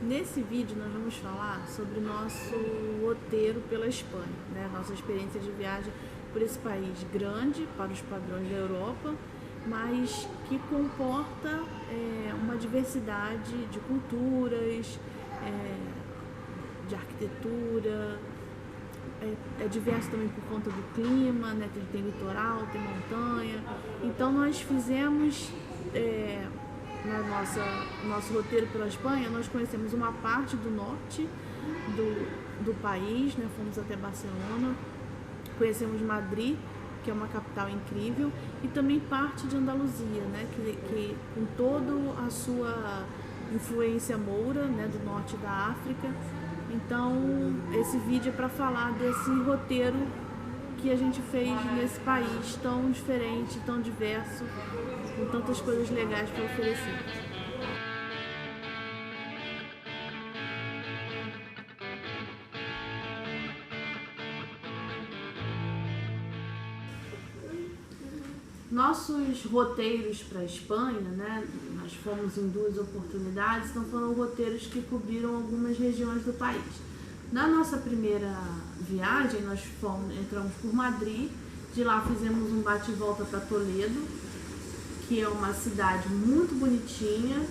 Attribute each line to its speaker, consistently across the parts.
Speaker 1: Nesse vídeo nós vamos falar sobre o nosso roteiro pela Espanha, né? Nossa experiência de viagem por esse país grande para os padrões da Europa, mas que comporta uma diversidade de culturas, de arquitetura, é diverso também por conta do clima, né? Tem litoral, tem montanha. Então nós fizemos nosso roteiro pela Espanha, nós conhecemos uma parte do norte do país, né? Fomos até Barcelona, conhecemos Madrid, que é uma capital incrível, e também parte de Andaluzia, né? Que com toda a sua influência moura, né? Do norte da África. Então esse vídeo é para falar desse roteiro que a gente fez nesse país tão diferente, tão diverso, com tantas coisas legais para oferecer. Nossos roteiros para a Espanha, né? Nós fomos em 2 oportunidades, então foram roteiros que cobriram algumas regiões do país. Na nossa primeira viagem, nós entramos por Madrid, de lá fizemos um bate e volta para Toledo, que é uma cidade muito bonitinha,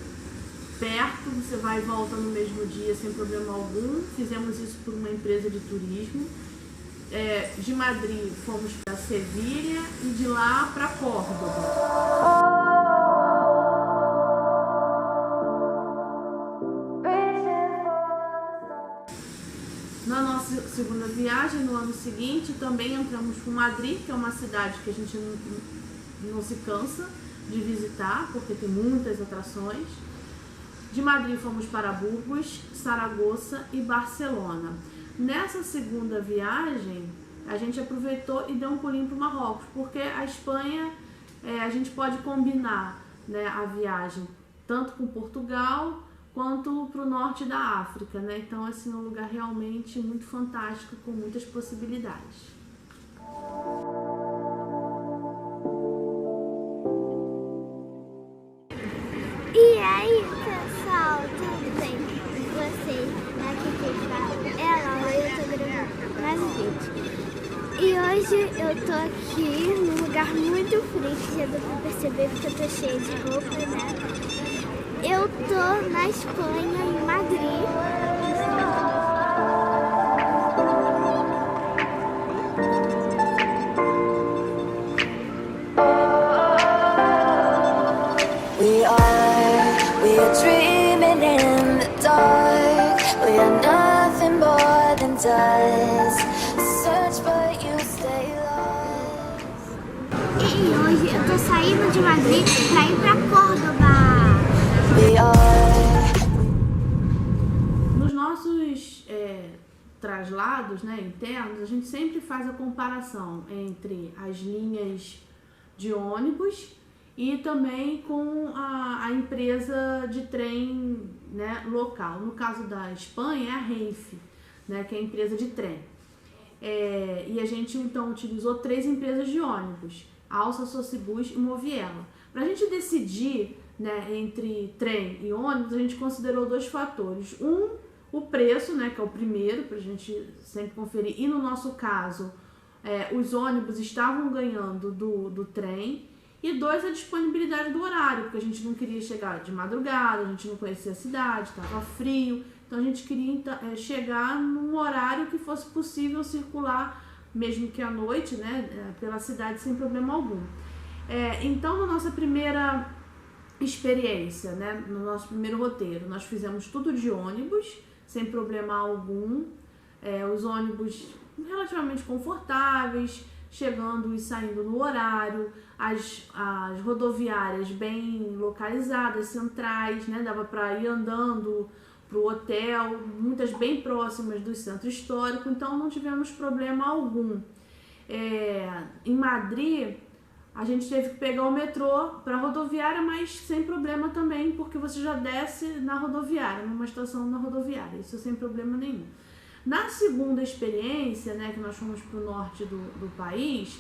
Speaker 1: perto, você vai e volta no mesmo dia sem problema algum. Fizemos isso por uma empresa de turismo. De Madrid fomos para Sevilha e de lá para Córdoba. Na nossa segunda viagem, no ano seguinte, também entramos por Madrid, que é uma cidade que a gente não se cansa de visitar, porque tem muitas atrações. De Madrid fomos para Burgos, Saragoça e Barcelona. Nessa segunda viagem, a gente aproveitou e deu um pulinho para o Marrocos, porque a Espanha, a gente pode combinar, né, a viagem tanto com Portugal quanto para o norte da África, né? Então, assim, é um lugar realmente muito fantástico, com muitas possibilidades.
Speaker 2: E aí, pessoal, tudo bem com vocês? Aqui quem fala é a Laura e eu tô gravando mais um vídeo. E hoje eu tô aqui num lugar muito frio, que já deu pra perceber porque eu tô cheia de roupa, né? Eu tô na Espanha, em Madrid. We are dreaming in the dark. We are nothing more than dust. Search but you stay lost. E hoje eu tô saindo de Madrid pra ir pra Córdoba.
Speaker 1: Nos nossos traslados, né, internos, a gente sempre faz a comparação entre as linhas de ônibus e também com a empresa de trem, né, local. No caso da Espanha é a Renfe, né, que é a empresa de trem. E a gente então utilizou 3 empresas de ônibus, Alsa, Socibus e Moviela. Para a gente decidir, né, entre trem e ônibus, a gente considerou 2 fatores. O preço, né, que é o primeiro, para a gente sempre conferir. E no nosso caso, os ônibus estavam ganhando do trem. E 2, a disponibilidade do horário, porque a gente não queria chegar de madrugada, a gente não conhecia a cidade, estava frio. Então a gente queria chegar num horário que fosse possível circular, mesmo que à noite, né, pela cidade sem problema algum. Então, na nossa primeira experiência, né, no nosso primeiro roteiro, nós fizemos tudo de ônibus, sem problema algum. Os ônibus relativamente confortáveis, chegando e saindo no horário, as rodoviárias bem localizadas, centrais, né, dava para ir andando para o hotel, muitas bem próximas do centro histórico, então não tivemos problema algum. Em Madrid, a gente teve que pegar o metrô para a rodoviária, mas sem problema também, porque você já desce na rodoviária, numa estação na rodoviária, isso sem problema nenhum. Na segunda experiência, né, que nós fomos para o norte do país,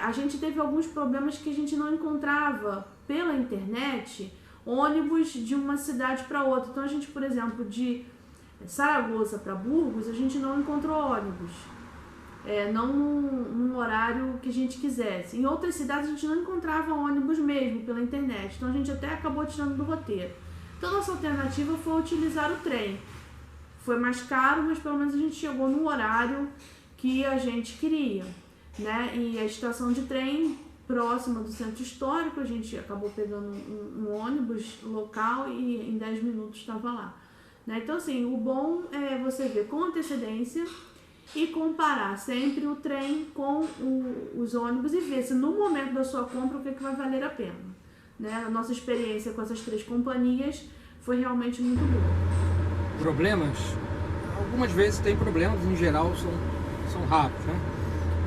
Speaker 1: a gente teve alguns problemas que a gente não encontrava pela internet ônibus de uma cidade para outra. Então a gente, por exemplo, de Saragoça para Burgos, a gente não encontrou ônibus. Não num horário que a gente quisesse. Em outras cidades a gente não encontrava ônibus mesmo pela internet, então a gente até acabou tirando do roteiro. Então nossa alternativa foi utilizar o trem. Foi mais caro, mas pelo menos a gente chegou no horário que a gente queria, né? E a estação de trem próxima do centro histórico, a gente acabou pegando um ônibus local e em 10 minutos estava lá, né? Então assim, o bom é você ver com antecedência e comparar sempre o trem com os ônibus e ver se no momento da sua compra o que vai valer a pena, né? A nossa experiência com essas 3 companhias foi realmente muito boa.
Speaker 3: Problemas? Algumas vezes tem problemas, em geral são raros, né?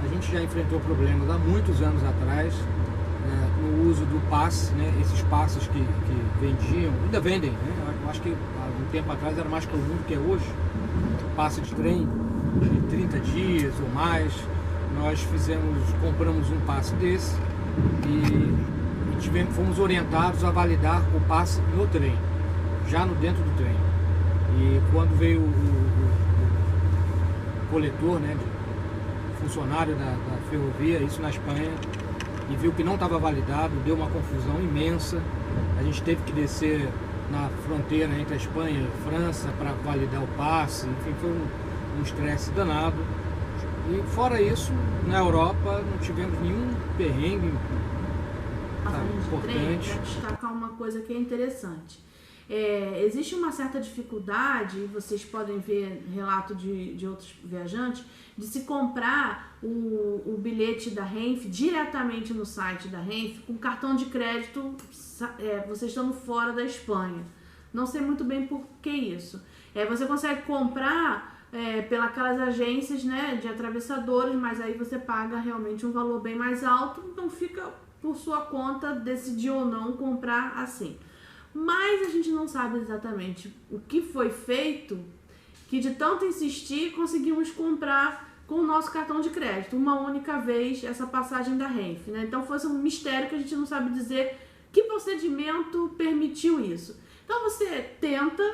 Speaker 3: A gente já enfrentou problemas há muitos anos atrás no uso do passe, né? Esses passes que vendiam, ainda vendem, né? Eu acho que há um tempo atrás era mais comum do que é hoje, passe de trem de 30 dias ou mais. Nós compramos um passe desse e fomos orientados a validar o passe no trem, já dentro do trem. E quando veio o coletor, né, funcionário da ferrovia, isso na Espanha, e viu que não estava validado, deu uma confusão imensa. A gente teve que descer na fronteira entre a Espanha e a França para validar o passe. Enfim, foi um estresse danado. E fora isso, na Europa não tivemos nenhum perrengue importante.
Speaker 1: Para destacar uma coisa que é interessante. Existe uma certa dificuldade, vocês podem ver relato de outros viajantes, de se comprar o bilhete da Renfe diretamente no site da Renfe com cartão de crédito, vocês estando fora da Espanha. Não sei muito bem por que isso. Você consegue comprar pelas agências, né, de atravessadores, mas aí você paga realmente um valor bem mais alto, então fica por sua conta decidir ou não comprar assim. Mas a gente não sabe exatamente o que foi feito, que de tanto insistir conseguimos comprar com o nosso cartão de crédito, uma única vez, essa passagem da Renfe, né? Então foi um mistério que a gente não sabe dizer que procedimento permitiu isso. Então você tenta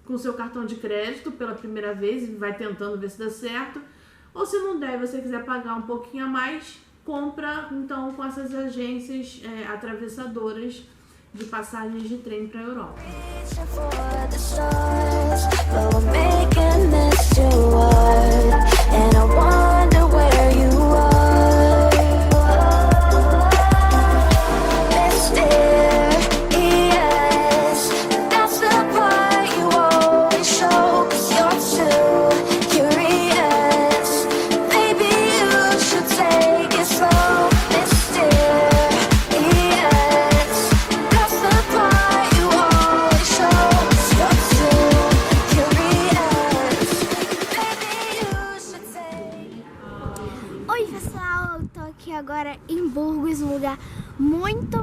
Speaker 1: com o seu cartão de crédito pela primeira vez e vai tentando ver se dá certo, ou se não der, você quiser pagar um pouquinho a mais, compra então com essas agências atravessadoras de passagens de trem para a Europa.
Speaker 2: Oi pessoal, eu tô aqui agora em Burgos, um lugar muito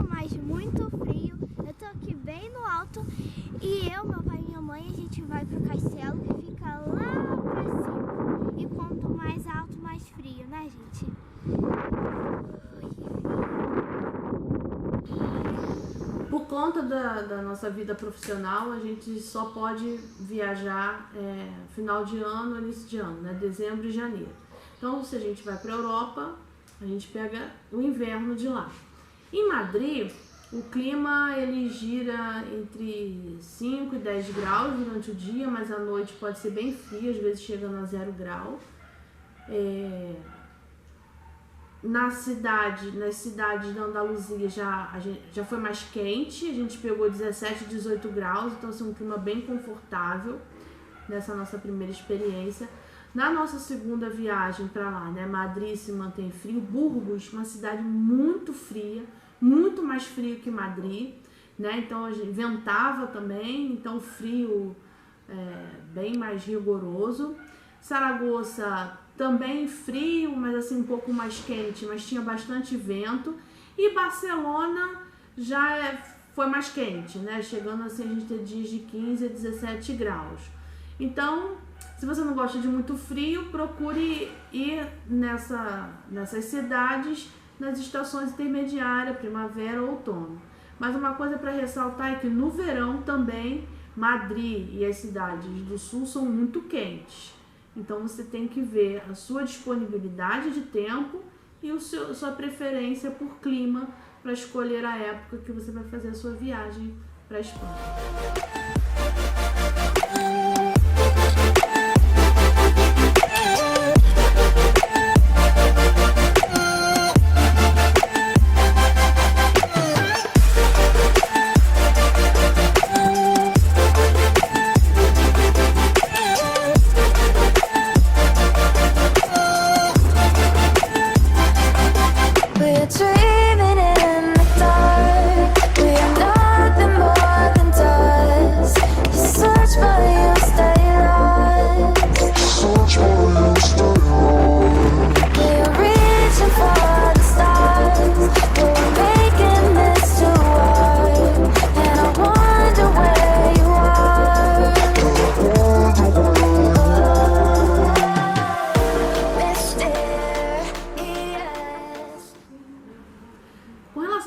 Speaker 2: frio. Eu tô aqui bem no alto e meu pai e minha mãe, a gente vai pro castelo que fica lá pra cima. E quanto mais alto, mais frio, né gente?
Speaker 1: Por conta da nossa vida profissional, a gente só pode viajar final de ano, início de ano, né? Dezembro e janeiro. Então, se a gente vai para a Europa, a gente pega o inverno de lá. Em Madrid, o clima ele gira entre 5 e 10 graus durante o dia, mas à noite pode ser bem frio, às vezes chegando a 0 grau. Nas cidades da Andaluzia já foi mais quente, a gente pegou 17, 18 graus, então assim, um clima bem confortável nessa nossa primeira experiência. Na nossa segunda viagem para lá, né, Madrid se mantém frio, Burgos, uma cidade muito fria, muito mais frio que Madrid, né, então a gente ventava também, então frio bem mais rigoroso. Saragoça também frio, mas assim um pouco mais quente, mas tinha bastante vento. E Barcelona já foi mais quente, né, chegando assim a gente ter dias de 15 a 17 graus. Então, se você não gosta de muito frio, procure ir nessas cidades nas estações intermediárias, primavera ou outono. Mas uma coisa para ressaltar é que no verão também Madrid e as cidades do sul são muito quentes. Então você tem que ver a sua disponibilidade de tempo e sua preferência por clima para escolher a época que você vai fazer a sua viagem para a Espanha.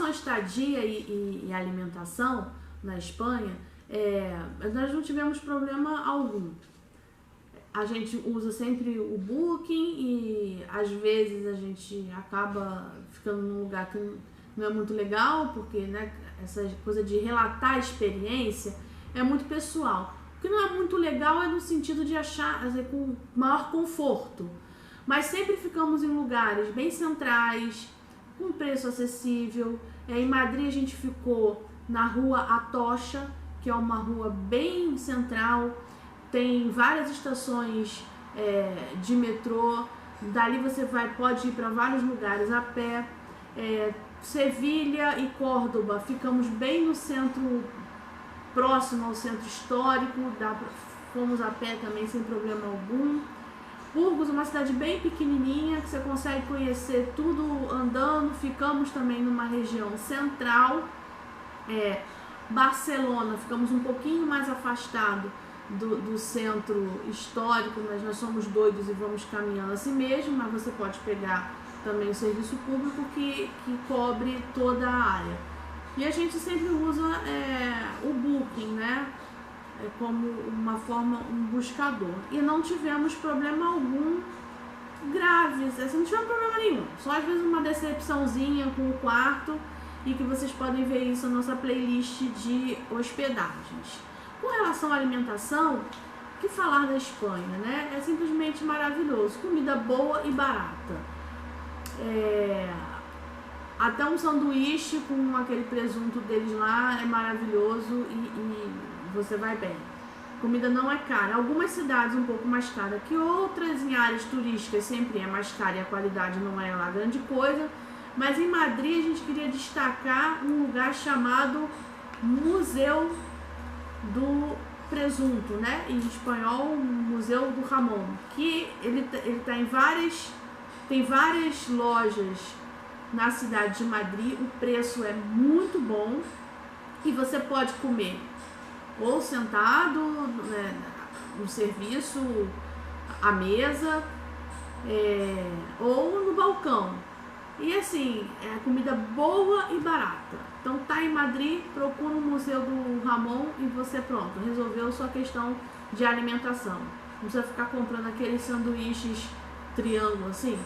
Speaker 1: Estadia e alimentação na Espanha, nós não tivemos problema algum. A gente usa sempre o Booking e às vezes a gente acaba ficando num lugar que não é muito legal, porque né, essa coisa de relatar a experiência é muito pessoal. O que não é muito legal é no sentido de achar com maior conforto, mas sempre ficamos em lugares bem centrais, com preço acessível. Em Madrid a gente ficou na rua Atocha, que é uma rua bem central, tem várias estações de metrô, dali você pode ir para vários lugares a pé. Sevilha e Córdoba, ficamos bem no centro, próximo ao centro histórico, fomos a pé também sem problema algum. Burgos, uma cidade bem pequenininha, que você consegue conhecer tudo andando. Ficamos também numa região central. Barcelona, ficamos um pouquinho mais afastado do centro histórico, mas nós somos doidos e vamos caminhando assim mesmo, mas você pode pegar também o serviço público que cobre toda a área. E a gente sempre usa o Booking, né? Como uma forma, um buscador. E não tivemos problema algum grave, assim, não tivemos problema nenhum. Só às vezes uma decepçãozinha com o quarto, e que vocês podem ver isso na nossa playlist de hospedagens. Com relação à alimentação, o que falar da Espanha, né? É simplesmente maravilhoso. Comida boa e barata. Até um sanduíche com aquele presunto deles lá é maravilhoso e você vai bem. Comida não é cara. Algumas cidades um pouco mais cara que outras, em áreas turísticas sempre é mais cara e a qualidade não é lá grande coisa. Mas em Madrid a gente queria destacar um lugar chamado Museu do Presunto, né? Em espanhol, Museu do Jamón, que ele tá tem várias lojas na cidade de Madrid. O preço é muito bom e você pode comer ou sentado, né, no serviço, à mesa, ou no balcão. E assim, é comida boa e barata. Então tá em Madrid, procura o Museu do Jamón e você pronto, resolveu sua questão de alimentação. Não precisa ficar comprando aqueles sanduíches triângulo assim,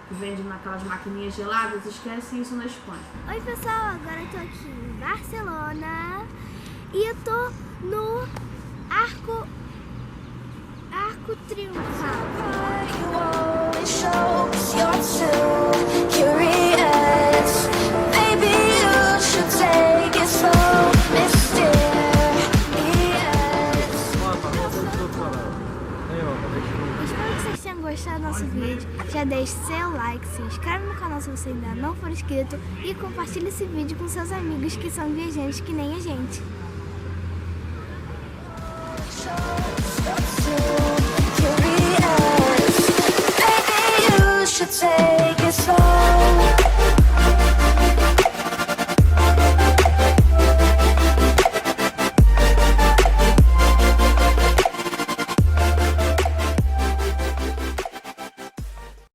Speaker 1: que vende naquelas maquininhas geladas. Esquece isso na Espanha.
Speaker 2: Oi pessoal, agora eu tô aqui em Barcelona e eu tô no Arco Triunfal. Espero que vocês tenham gostado do nosso vídeo. Já deixe seu like, se inscreve no canal se você ainda não for inscrito e compartilhe esse vídeo com seus amigos que são viajantes que nem a gente.